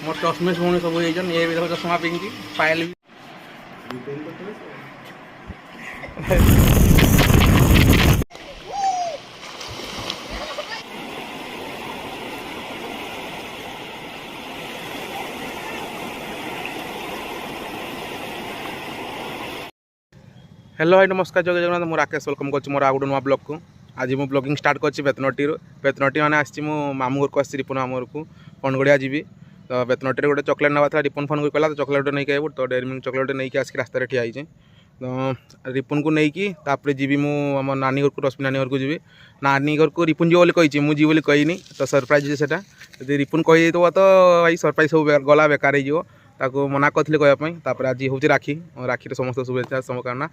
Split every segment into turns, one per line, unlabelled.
मोर चश्मेश भूमि सब होइजन ये भी देखो चश्मा पिंकी पायल भी हेलो हाय नमस्कार जय जगन्नाथ मु राकेश वेलकम कर मोर आउट नुआ ब्लॉग को आज मु ब्लॉगिंग स्टार्ट कर बेतनटी मैंने आसी मामू घर को आसी रिपुन मामू घर को पणगड़िया जी तो बेतनटी गोटे चॉकलेट नवा था रिपुन फोन को कहला तो चॉकलेट नहीं आइब तो डेयरी मिल्क चॉकलेट नहीं आसिक रास्तार ठिया होइछे तो रिपुन को नहीं तापर जी मो नानी घर को रश्मि नानी घर को जी नानी घर को रिपुन जी बोली कही मुझे बोली कहनी तो सरप्राइज से रिपुन कही तो भाई सरप्राइज सब गला बेकार हो मना करते कहवाई आज हूँ राखी राखी समस्त शुभेच्छा समकामना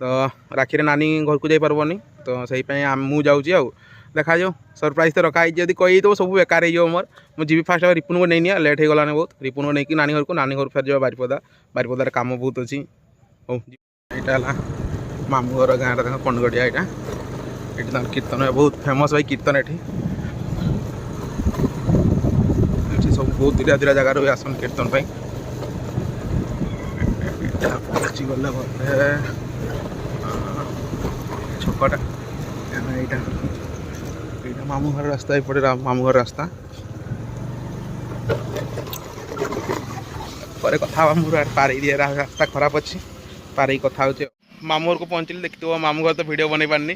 तो राखी नानी घर को जाई पारबनी तो सही मुझे जाऊँगी आउ देखा जाओ सरप्राइज तो रखाई जब कही तो सब बेकार हो मोर मुझे फास्ट रिपुन को नहीं लेट हो गलानी बहुत रिपुन को नहीं नानी घर फेर जाओ बारिपदा बारिपदार कम बहुत अच्छी हो यहाँ मामू घर गाँव देख पणगड़िया यहाँ कीर्तन है बहुत फेमस भाई कीर्तन ये सब बहुत धीरे धीरे जगार भी आसन कीर्तन गला घर छकटा यहाँ मामू घर रास्ता एपटे मामू घर रास्ता पर कथा पार दिए रास्ता खराब अच्छी पार कथा हो मामू घर को पहुँचली देखते मामू घर तो वीडियो बन पारनी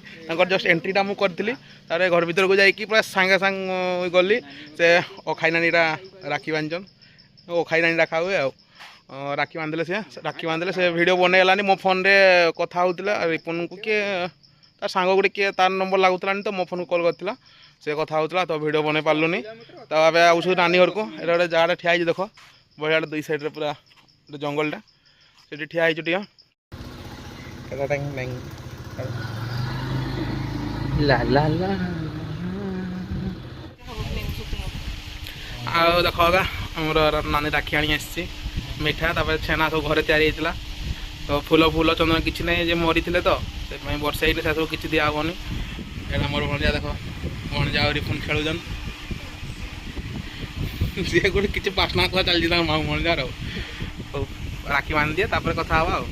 जस्ट एंट्रीटा मुझे करी तार घर भर को जाकि पूरा सांगे सांग गली से अखाई नानीटा राखी बांधन अखाई नानी रखा हुए राखी बांधले से वीडियो बनईगलानी मो फोन रे कथा होता रिपुन को किए तार सांग गोटे किए तार नंबर लगुला तो मो फोन को कॉल करता से कथा होता तो वीडियो बन पार्लुनी तो अब आस नानी घर को ये गोटे जगह ठिया देख बढ़िया दुई साइड पूरा जंगलटा से ठिया देख आमर नानी राखी आनी आसी मिठा तापर छेना सब घरे तैयारी होता तो फूल फूल चंदन किसी ना जे मरी थे तो से वर्षा ही सब किसी दिहबनी एटा मोर भणजा देख भणजा रिपुन खेलुन सी गोटे किसी पासना कथा चलती मामू भणजार राखी बांध दिए तापर कथा हवा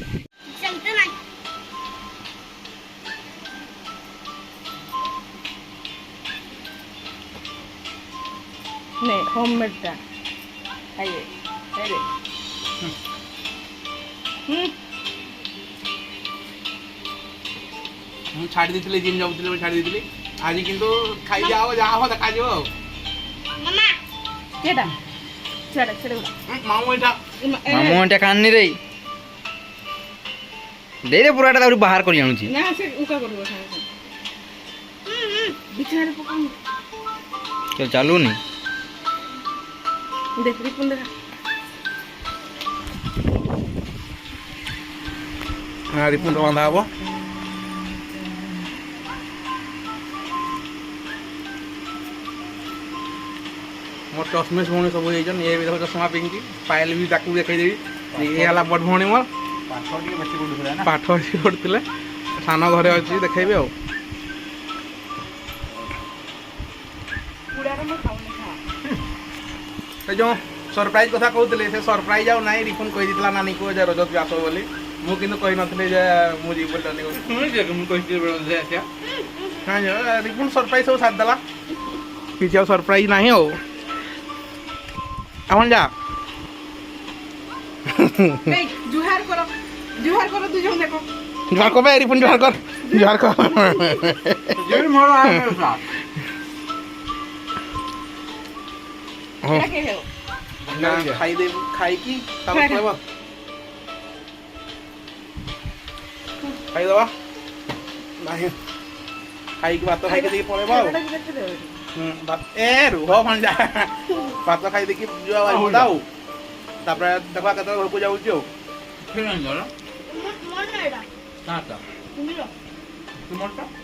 नहीं होममेड टा खाइए
छाड़ी दी जिम जाऊँ छाड़ी दी आज किंतु खाई जाओ जहाँ देखा जाओ
मामू एटा कान्नी रे दे रे पूराटा ताऊ बाहर कर आनुची
ना से उका करबो बिचारे पकाऊ
चल चालू नहीं
देख रिपुन देखा
हाँ रिपुन बांधा हम मोर चश्मेश भूमि सब होइजन ये भी देखो चश्मा पिंकी पायल भी ताकू देखदेवी ये है बड़ भौणी मोर पाठ पढ़ुले सान घरे अच्छी देखेबी आ जो सरप्राइज कथा कहते से सरप्राइज आउ ना रिपुन कही देला नानी को रजत भी आस बोली मुझे कही नी मुझे हाँ रिपुन सरप्राइज सब सारिदेला किसी सरप्राइज ना हो जा
जुहार करो तू जो देखो
जुहार कर रिपुन जुहार कर खाई दे खाई की खाई दवा नहीं खाई की भात खाई के पड़ेबा ए रुह भंजा भात खाई देखी जो बताओ तापर देखा के घर को जाऊ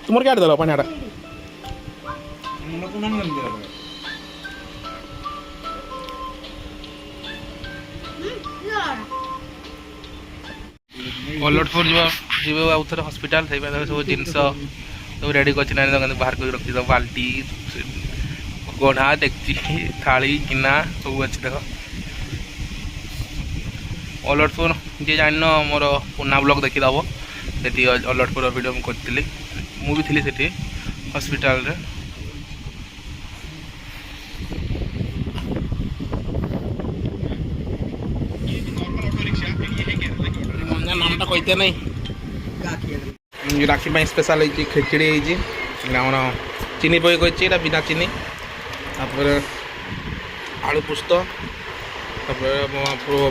तुम क्या दल पानी गलटपुर जी आउ थे हस्पिटाल से सब जिनस सब रेडी कर बाहर कर रखी बाल्टी गढ़ा डेक्ची थाली गिना सब अच्छी देख ଅଲଟପୁର ଯିଏ ଜାଣିନ ମୋର ପୁନା ବ୍ଲଗ୍ ଦେଖିଦେବ ସେଠି ଅଲଟପୁର ଭିଡ଼ିଓ ମୁଁ କରିଥିଲି ମୁଁ ବି ଥିଲି ସେଠି ହସ୍ପିଟାଲରେ नाम कहते नहीं राखी ପାଇଁ स्पेशल है खेचड़ी है चीनी पई कहछि बिना चीनी तापर आलू पुस्त तापर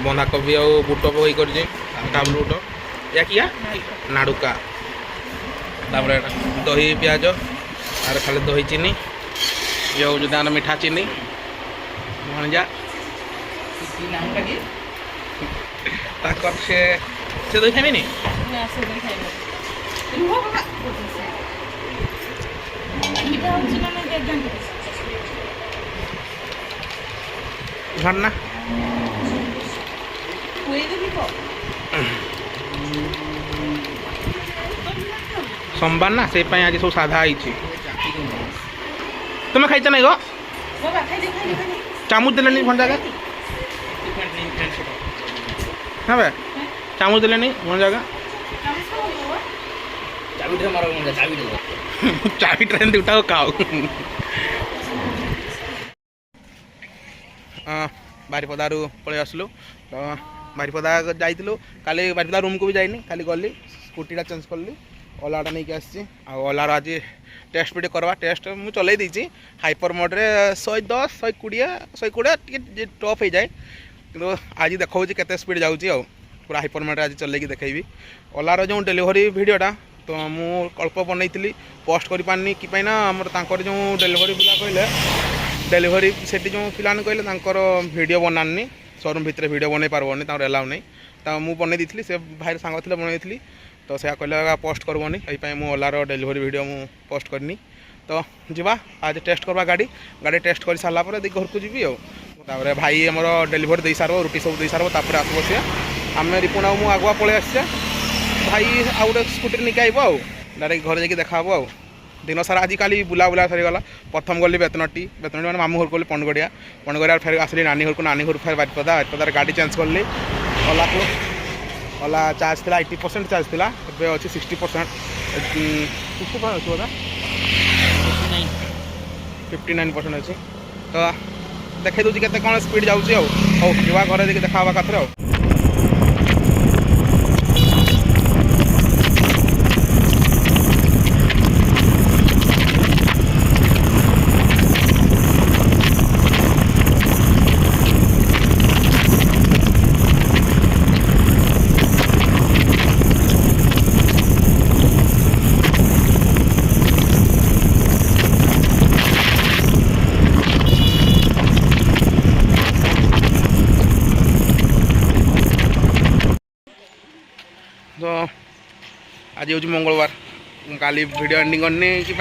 बंधाकोबी और बुट पकई कर डाबल बुट या किया नाड़ुका तापर दही प्याज और खाली दही चीनी ये जो दाना मीठा चीनी भणजा से दही खाइबेनी घरना सोमवार ना से आज सब साधा आई तुम्हें खाई ना गो चामच देनी भण जगह हाँ भाई चामच देनी भण जगह चाबी ट्रेन दुटा खाओ बारिपदारू पलि आसलु तो बारिपदा जाइलु काली बारिपदा रूम को भी जाइनी खाली गली स्कूटीटा चेंज कली ओलाटा नहीं आसी ओलार आज टेस्ट भी करवा टेस्ट मुझे चल देती हाइपर मोड्रे 110 120 टफ हो जाए कि आज देखा केते स्पीड जाऊँगी पूरा हाइपर मोड्रे आज चलैकी देखी ओलार जो डेलीवरी वीडियोटा तो मु अल्प बनई पोस्ट कर पारनी कि आमर जो डेलीवरी पिला कहले डेलीवरी से जो पिलाने कहले वीडियो बनानी शोरूम भितर वीडियो बन पार्बनी एलाउ नहीं तो मुझे बनई दी से भाई सांग थे बनई तो से कहले पोस्ट करबनी यही मुझे ओलार डेलीवरी वीडियो मु पोस्ट करनी तो जीवा आज टेस्ट करवा गाड़ी गाड़ी टेस्ट कर सारापर घर को जी और भाई आमर डेलीवरी दे सार रुटी सब दे सार तापर आसब सी आम रिपुण मुझे आगुआ पलि आसे भाई आउ गोटे स्कूटी निक आइब डायरेक्ट घर जाकि देखा अब दिन सारा आज काली बुला बुला सरीगला प्रथम गली बेतनटी मैंने मामू घर गली पंडगड़िया फिर आसली नानी घर फिर बारिपदार गाड़ी चेंज कली ओला को ओला चार्ज थी 80% चार्ज थी ए अच्छी 60% 59% अच्छी तो देखी दूसरी केते कौन स्पीड जाऊँगी हौ जुआ घर देखिए देखा कथर तो आज हूँ मंगलवार काली वीडियो एंडिंग करनी कि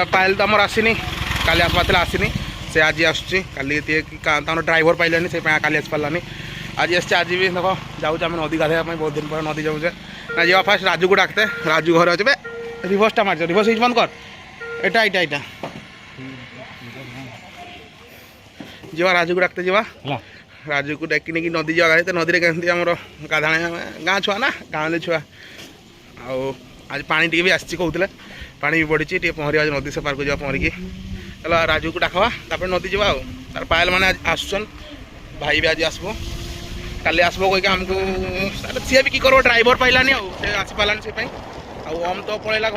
पायल तो आमर आसनी काली आसबार आसनी से आज आसूँ काली ड्राइवर पाइलानी से काली आस पारानी आज आस आज भी देख जाऊँ आम नदी गाधे बहुत दिन पर नदी जाऊे ना जा फास्ट राजू को डाकते राजू घर अच्छे रिभर्सटा मार रिभर्स यूज बंद कर एटा एटा एटा जा राजू को डाकते जा राजू को डाक नहीं नदी जा गाधे तो नदी में आमर गाधा गाँ छुआ ना गाँव छुआ आज पानी टी भी आसी कहते पानी भी बढ़ी टे पहर आज नदी से पार्क जा पहरिकी चलो राजू को डाकवा तापर नदी जा तार पायल मैंने आसन भाई भी आज आसबो काली आसबो कहीकि आमको सी भी कि कर ड्राइवर पाइलानी आसी पारानी से आम तो पलैला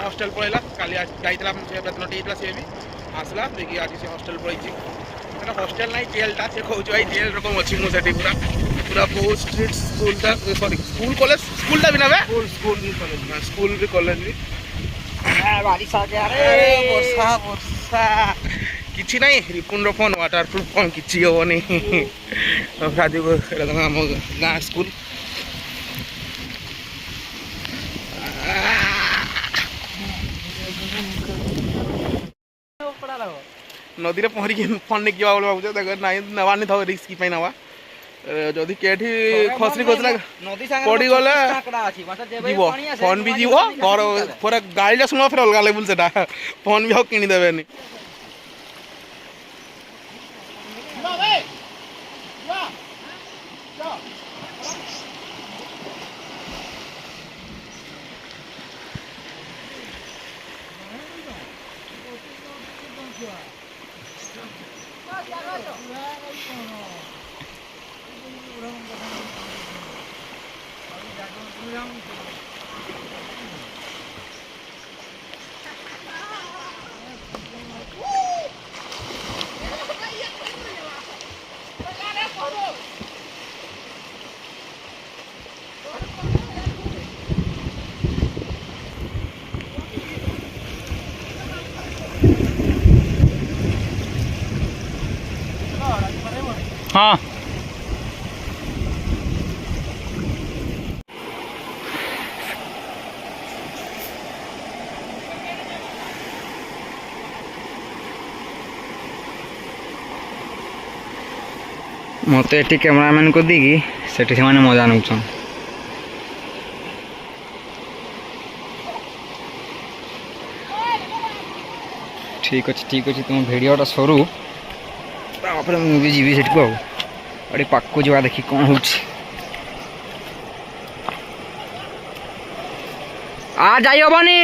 हस्टेल पलैला काली जाइला बेतनटी सी भी आसला देखिए आज से हस्टेल पलैची हस्टेल ना जेलटा से कहूँ भाई जेल रकम अच्छी मुझे पूरा पूरा बहुत स्ट्रिक्ट स्कूलटा सॉरी स्कूल कॉलेज स्कूलटा भी ना स्कूल भी कॉलेज भी वर्षा वर्षा किसी ना रिपुन फोन वाटर प्रूफ कौन किसी हेनी राजू आम गाँ स्कूल नदी में पहरिकी फन नहीं किया भावुचे नवानी था रिस्क की नवा जदि केठी खसरी खसला पड़ी गले जीव फोन भी जीव घर पूरा गाड़ी शुण फिर अलग लेवल से फोन भी किदेनि
हाँ मत ये कैमरामैन को देगी सेठी से मैंने मजा नौछन ठीक अच्छे तुम भिडटा सरू मुझे जीवी सेठ को अरे पाक को जा देखी कौन हो आ जाई हबनी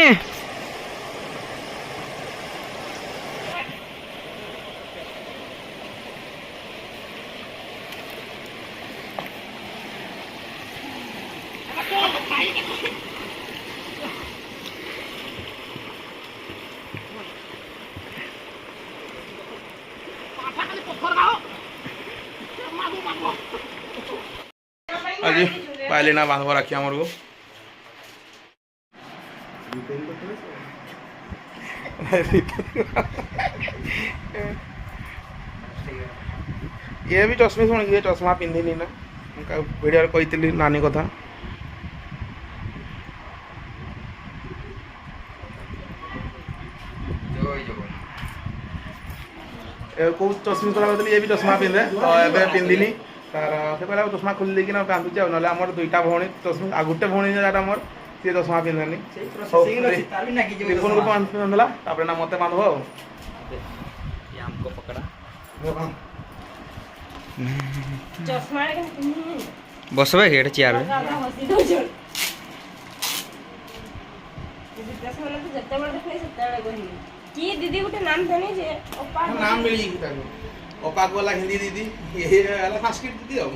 आज पाइले ना बांधवा राखी आमर को ये भी चश्मे शुण ये चश्मा पिंधिनी ना वीडियो कही नानी कथा कौ चश्मी करा ये भी चश्मा पिंधे तो ए पिंधिनी तार से कहला चश्मा खोल देकी ना बांधुचे आ ना आमर दुईटा भौणी चश्मा आ गोटे भौणी जरा आमर सी चश्मा पिंधेनी रिपुन को बांधला ना मत बांधब
बसबे कि चेयर
की दीदी गोटे नाम धनी जे ओपा
नाम मिली कि ताको ओपा वाला हिंदी दीदी ये वाला संस्कृत दीदी हो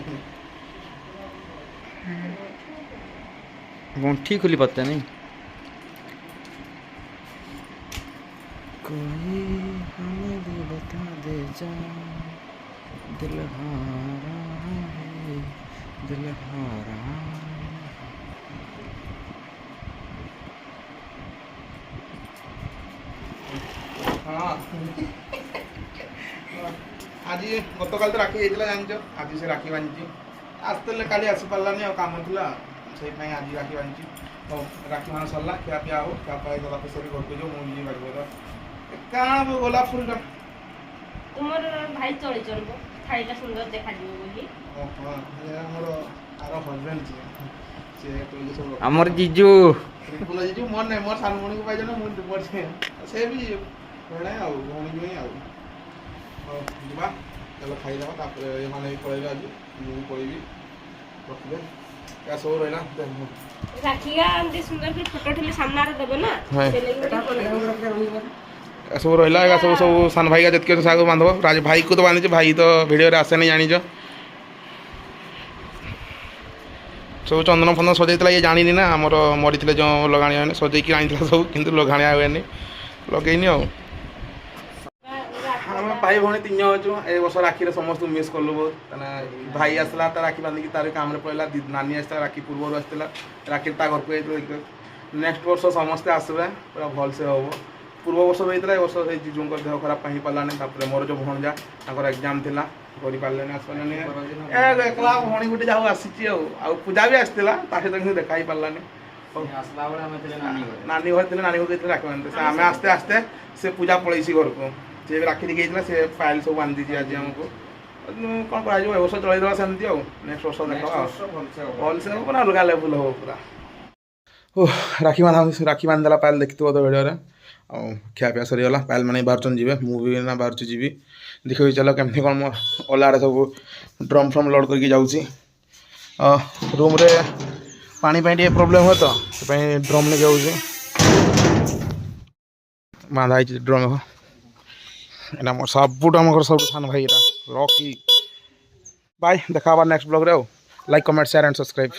गंठी खुली पत्ता नहीं कोई हमें भी बता दे जा दिल हारा है दिल हारा
हाँ आज गत काल तो राखी जाइला जानिछ आज से राखी बांधी आसते काली आसी पारानी आ काम था से आज राखी बांधी तो राखी मान सरला खिया पिया हो क्या गला पेसरी घर को जो मुझे बाड़ काण गोलाप फुलटा
तुमर भाई चली चलबो थाईटा सुंदर देखा दिबो बोली
हमर आरो हस्बैंड से तो सब
हमर जीजू
रिपुला जीजू मन नहीं मोर सानमणि को पाइ जनो मुझे मोर से भी बेड़ा आ भौणी जो आ जीवा चलो खाई दबा तापर ये माने पळेबे आज मु पळेबी रखबे क्या सो रहना
राखिया अंदे सुंदर के फोटो ठले सामने रे देबे ना से लेके
सब रहा है सब सब सान भाई का जितके साग बांधव राज भाई को तो बांधे भाई तो वीडियो आसे नहीं जानी सब चंदन फंदन सजाई ये जानी ना आमर मरी जो लगाणिया मैंने सजैक आनी सब कि लगाणिया हुए लगेनी आम भाई भाई तीन अच्छु ए वर्ष राखी समस्त मिस कलु बहुत भाई आसला राखी बांधिकी तार काम पड़ा नानी आसला राखी पूर्व आसला राखी घर को नेक्स्ट वर्ष समस्ते आसबे पूरा भल से हम पूर्व वर्ष भी होता है वर्ष से जीजूर देह खराब हो पारानी मोर जो भणजा एग्जाम थी पारे आसपारे एकला भणी गोटे जहाँ आसी पूजा भी आसला सहित देखा ही पारानी नानी घर थे नानी घर राखी बांधते आम आस्ते आस्ते से पूजा पलैसी घर को सी राखी देखी से फाइल सब बांधी आज आमको कौन कर वर्ष चलदेवा सेमती नेक्स्ट वर्ष देखा भल से हम अलग लेवल हम पूरा राखी बांधदेला पायल देखी तो भिडियो खिया पिया सरीगला पायल मैंने बाहर जी मुझे ना बाहर जी देख चल केमती कौन मोर ओलाड़े सब ड्रम फ्रम लोड करके जाऊँगी रूम रे पानी टे प्रोब्लेम हुए तो ड्रम नहीं जाऊँगी बांधा ड्रम ଏଇଟା ମୋର ସବୁଠୁ ଆମ ଘର ସବୁଠୁ ସାନ ଭାଇ ଏଇଟା ରକି। ବାଏ ଦେଖା ହବା ନେକ୍ସଟ ବ୍ଲଗ୍ରେ ଆଉ like comment share and subscribe.